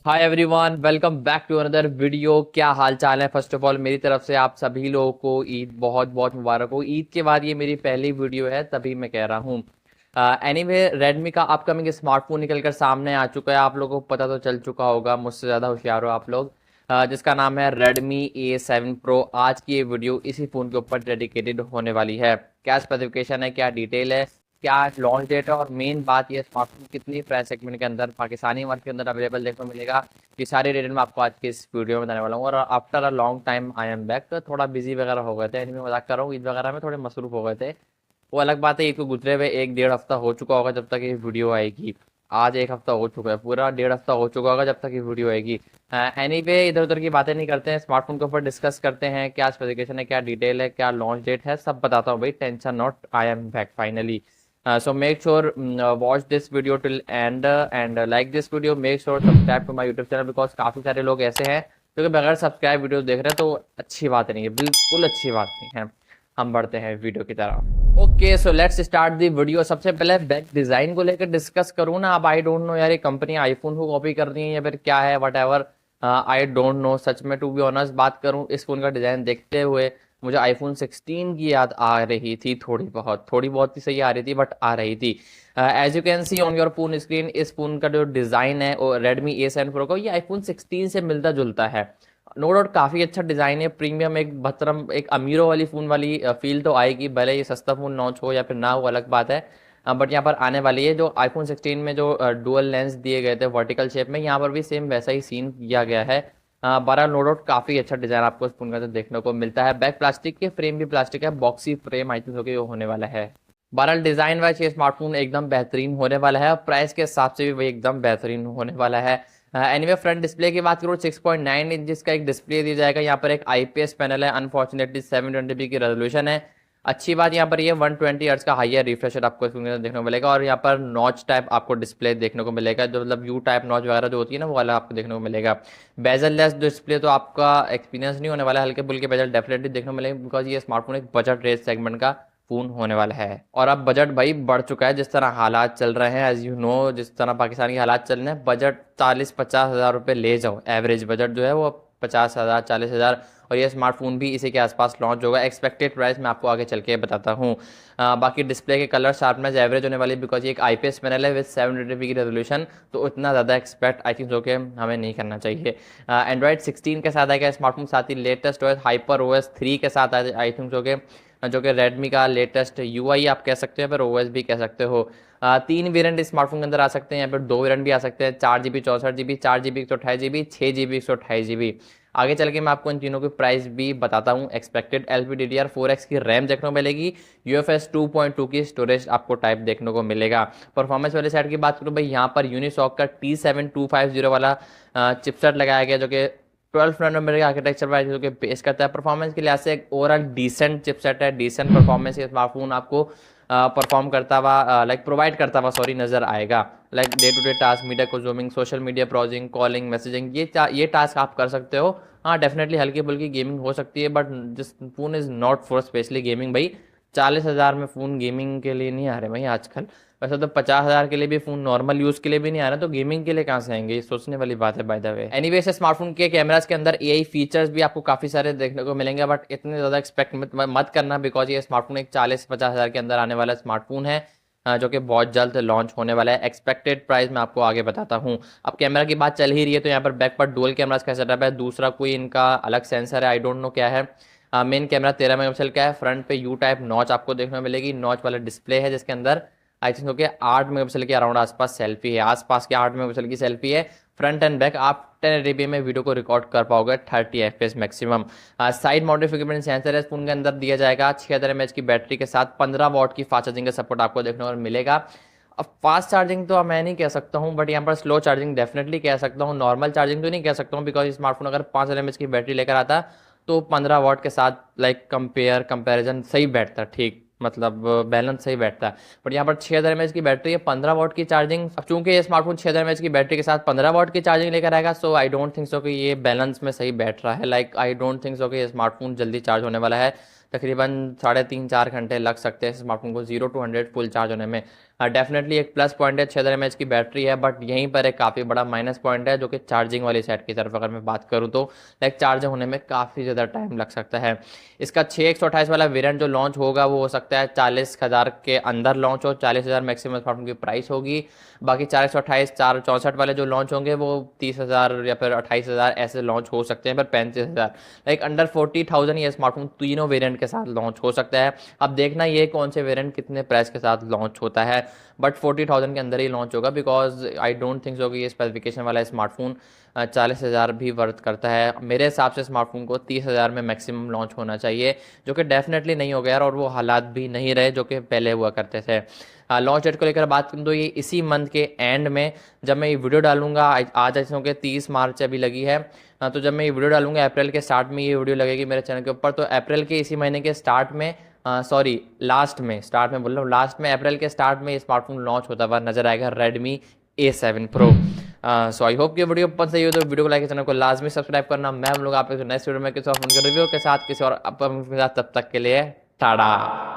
Hi everyone, welcome back to another video. क्या हाल चाल है? फर्स्ट ऑफ ऑल मेरी तरफ से आप सभी लोगों को ईद बहुत बहुत मुबारक हो। ईद के बाद ये मेरी पहली वीडियो है, तभी मैं कह रहा हूँ। एनीवे, रेडमी का अपकमिंग स्मार्टफोन निकलकर सामने आ चुका है। आप लोगों को पता तो चल चुका होगा, मुझसे ज़्यादा होशियार हो आप लोग। जिसका नाम है Redmi A7 Pro। आज की ये वीडियो इसी फ़ोन के ऊपर डेडिकेटेड होने वाली है। क्या स्पेसिफिकेशन है, क्या डिटेल है, क्या लॉन्च डेट है, और मेन बात ये स्मार्टफोन कितनी प्राइस सेगमेंट के अंदर पाकिस्तानी मार्केट के अंदर अवेलेबल देखने को मिलेगा। ये सारी डिटेल मैं आपको आज के इस वीडियो में बताने वाला हूँ। और after a long time I am back. थोड़ा बिजी वगैरह हो गए थे, मैं मजाक कर रहा हूँ, ईद वगैरह में थोड़े मसरूफ हो गए थे। वो अलग बात है, ईद को गुजरे हुए एक डेढ़ हफ्ता हो चुका होगा जब तक ये वीडियो आएगी। आज एक हफ्ता हो चुका है, पूरा डेढ़ हफ्ता हो चुका होगा जब तक ये वीडियो आएगी। एनीवे, इधर उधर की बातें नहीं करते हैं, स्मार्टफोन के ऊपर डिस्कस करते हैं। क्या स्पेसिफिकेशन है, क्या डिटेल है, क्या लॉन्च डेट है, सब बताता हूँ भाई। Tension not, I am back finally. So make sure watch this video till end and like this video. Make sure subscribe to my YouTube channel because काफ़ी सारे लोग ऐसे हैं जो कि बगैर सब्सक्राइब वीडियो देख रहे हैं, तो अच्छी बात नहीं है, बिल्कुल अच्छी बात नहीं है। हम बढ़ते हैं वीडियो की तरफ। Okay, so let's start the video. सबसे पहले बैक डिज़ाइन को लेकर डिस्कस करूँ ना। अब आई डोंट नो यार, ये कंपनी आईफोन को कॉपी कर रही है या फिर क्या है, whatever. I don't know सच में। टू बी ऑनेस्ट बात करूँ, इस फोन का डिज़ाइन देखते हुए मुझे आईफोन 16 की याद आ रही थी। थोड़ी बहुत ही सही आ रही थी, बट आ रही थी। As you can see on your phone screen, इस फोन का जो डिज़ाइन है और Redmi A7 Pro का, ये आईफोन 16 से मिलता जुलता है। नो डाउट काफ़ी अच्छा डिज़ाइन है, प्रीमियम, एक भतरम, एक अमीरों वाली फ़ोन वाली फील तो आएगी। भले ये सस्ता फ़ोन लॉन्च हो या फिर ना हो, अलग बात है। बट यहाँ पर आने वाली है। जो आईफोन 16 में जो डुअल लेंस दिए गए थे वर्टिकल शेप में, यहाँ पर भी सेम वैसा ही सीन किया गया है। 12 नो डाउट काफ़ी अच्छा डिज़ाइन आपको इस फोन का तो देखने को मिलता है। बैक प्लास्टिक के, फ्रेम भी प्लास्टिक है, बॉक्सी फ्रेम आई थिंक होने वाला है। बहरहाल डिज़ाइन वाइज ये स्मार्टफोन एकदम बेहतरीन होने वाला है और प्राइस के हिसाब से भी वही एकदम बेहतरीन होने वाला है। एनीवे, फ्रंट डिस्प्ले की बात करूँ, 6.9 इंच का एक डिस्प्ले दिया जाएगा। यहाँ पर एक आईपीएस पैनल है, अनफॉर्चुनेटली 720p की रेजोल्यूशन है। अच्छी बात यहाँ पर ये 120 हर्ट्ज का हाइयर रिफ्रेशर आपको देखने को मिलेगा। और यहाँ पर नॉच टाइप आपको डिस्प्ले देखने को मिलेगा, जो मतलब यू टाइप नॉच वगैरह जो होती है ना, वो वाला आपको देखने को मिलेगा। बेजल लेस डिस्प्ले तो आपका एक्सपीरियंस नहीं होने वाला है, हल्के फुल्के बेजल डेफिनेटली देखने को मिलेंगे, बिकॉज ये स्मार्टफोन एक बजट रेंज सेगमेंट का फोन होने वाला है। और अब बजट भाई बढ़ चुका है, जिस तरह हालात चल रहे हैं, एज यू नो, जिस तरह पाकिस्तान के हालात चल रहे हैं, बजट 40-50 हज़ार रुपये ले जाओ। एवरेज बजट जो है वो 50 हज़ार 40 हज़ार। और ये स्मार्टफोन भी इसी के आसपास लॉन्च होगा। एक्सपेक्टेड प्राइस मैं आपको आगे चल के बताता हूँ। बाकी डिस्प्ले के कलर शार्पनेस एवरेज होने वाली, बिकॉज ये एक आईपीएस पैनल है विद 720p की रेजोल्यूशन, तो उतना ज़्यादा एक्सपेक्ट आई थिंक के हमें नहीं करना चाहिए। एंड्रॉइड 16 के साथ आएगा स्मार्टफोन, साथ ही लेटेस्ट OS HyperOS 3 के साथ आई थिंक जो कि रेडमी का लेटेस्ट यूआई आप कह सकते हैं, फिर ओएस भी कह सकते हो। 3 वेरिएंट स्मार्टफोन के अंदर आ सकते हैं, या फिर 2 वेरिएंट भी आ सकते हैं, 4GB 64GB, 4GB 128GB, 6GB 128GB। आगे चल के मैं आपको इन तीनों की प्राइस भी बताता हूँ। एक्सपेक्टेड LPDDR4X की रैम देखने को मिलेगी, UFS 2.2 की स्टोरेज आपको टाइप देखने को मिलेगा। परफॉर्मेंस वाले साइड की बात करूँ भाई, यहाँ पर यूनिसॉक का T7250 वाला चिपसेट लगाया गया, जो कि 12 नैनोमीटर के आर्किटेक्चर वाइज जो कि पेश करता है। परफॉर्मेंस के लिहाज से एक ओवरऑल डिसेंट चिपसेट है, डिसेंट परफॉर्मेंस के स्मार्टफोन आपको परफॉर्म करता हुआ, प्रोवाइड करता हुआ नज़र आएगा। Day to day task, media को zooming, social media browsing, calling, messaging, ये टास्क आप कर सकते हो। हाँ, डेफिनेटली हल्की फुल्की गेमिंग हो सकती है, but this phone is not for specially gaming भाई। 40 हज़ार में फ़ोन गेमिंग के लिए नहीं आ रहे भाई आजकल। वैसे तो 50 हज़ार के लिए भी फ़ोन नॉर्मल यूज़ के लिए भी नहीं आ रहा, तो गेमिंग के लिए कहाँ से आएंगे, ये सोचने वाली बात है बाय द वे। एनीवे, से स्मार्टफोन के कैमरास के अंदर एआई फीचर्स भी आपको काफ़ी सारे देखने को मिलेंगे, बट इतने ज़्यादा एक्सपेक्ट मत करना, बिकॉज ये स्मार्टफोन एक 40-50 हज़ार के अंदर आने वाला स्मार्टफोन है, जो कि बहुत जल्द लॉन्च होने वाला है। एक्सपेक्टेड प्राइस मैं आपको आगे बताता हूँ। अब कैमरा की बात चल ही रही है, तो यहाँ पर बैक पर डुअल कैमरास का सेटअप है, दूसरा कोई इनका अलग सेंसर है, आई डोंट नो क्या है। मेन कैमरा 13 मेगापिक्सल का है। फ्रंट पे यू टाइप नॉच आपको देखने को मिलेगी, नॉच वाला डिस्प्ले है, जिसके अंदर आई थिंक 8 मेगापिक्सल के अराउंड आसपास सेल्फी है, आसपास के 8 मेगापिक्सल की सेल्फी है। फ्रंट एंड बैक आप 1080p में वीडियो को रिकॉर्ड कर पाओगे 30 FPS maximum. Side mounted fingerprint sensor है फोन के अंदर दिया जाएगा। 6000 mAh की बैटरी के साथ 15 वॉट की फास्ट चार्जिंग का सपोर्ट आपको देखने को मिलेगा। अब फास्ट चार्जिंग तो मैं नहीं कह सकता हूँ, बट यहाँ पर स्लो चार्जिंग डेफिनेटली कह सकता हूँ। नॉर्मल चार्जिंग तो नहीं कह सकता हूँ, बिकॉज स्मार्टफोन अगर 5000 mAh की बैटरी लेकर आता तो 15 वॉट के साथ कंपैरिजन सही बैठता, ठीक, मतलब बैलेंस सही बैठता है। बट यहाँ पर 6000 mAh की बैटरी है, 15 वॉट की चार्जिंग। अब चूंकि ये स्मार्टफोन 6000 mAh की बैटरी के साथ 15 वॉट की चार्जिंग लेकर आएगा, सो आई डोंट थिंक सो कि ये बैलेंस में सही बैठ रहा है। आई डोंट थिंक सो कि ये स्मार्टफोन जल्दी चार्ज होने वाला है। तकरीबन 3.5-4 घंटे लग सकते हैं स्मार्टफोन को 0 to 100 फुल चार्ज होने में। डेफिनेटली एक प्लस पॉइंट है 6000 mAh की बैटरी है, बट यहीं पर एक काफ़ी बड़ा माइनस पॉइंट है जो कि चार्जिंग वाली साइड की तरफ अगर मैं बात करूँ तो लाइक चार्ज होने में काफ़ी ज़्यादा टाइम लग सकता है। इसका 6128 वाला वेरिएंट जो लॉन्च होगा वो हो सकता है 40,000 के अंदर लॉन्च हो, 40,000 मैक्सिमम स्मार्टफोन की प्राइस होगी। बाकी 4128 464 वाले जो लॉन्च होंगे वो 30,000 या फिर 28,000 ऐसे लॉन्च हो सकते हैं, पर 35,000 लाइक अंडर 40,000 ये स्मार्टफोन तीनों वेरिएंट के साथ लॉन्च हो सकता है। अब देखना ये कौन से वेरिएंट कितने प्राइस के साथ लॉन्च होता है, बट 40,000 के अंदर ही लॉन्च होगा, because I don't think so कि ये स्पेसिफिकेशन वाला स्मार्टफोन 40,000 भी वर्थ करता है। मेरे हिसाब से स्मार्टफोन को 30,000 में मैक्सिमम लॉन्च होना चाहिए, जो कि डेफिनेटली नहीं हो गया यार, और वो हालात भी नहीं रहे जो कि पहले हुआ करते थे। लॉन्च डेट को लेकर बात करूँ तो ये इसी मंथ के एंड में जब मैं ये वीडियो डालूंगा, आज ऐसे के 30 मार्च अभी लगी है, तो जब मैं ये वीडियो डालूंगा अप्रैल के स्टार्ट में ये वीडियो लगेगी मेरे चैनल के ऊपर, तो अप्रैल के इसी महीने के स्टार्ट में सॉरी लास्ट में, स्टार्ट में बोल रहा हूँ, लास्ट में अप्रैल के स्टार्ट में ये स्मार्टफोन लॉन्च होता हुआ नजर आएगा, Redmi A7 Pro। So I hope कि वीडियो पसंद आई हो तो वीडियो को लाइक, चैनल को लाजमी सब्सक्राइब करना। मैं हम लोग आप नेक्स्ट वीडियो में किसी और फोन के रिव्यू के साथ किसी और के साथ, तब तक के लिए टाटा।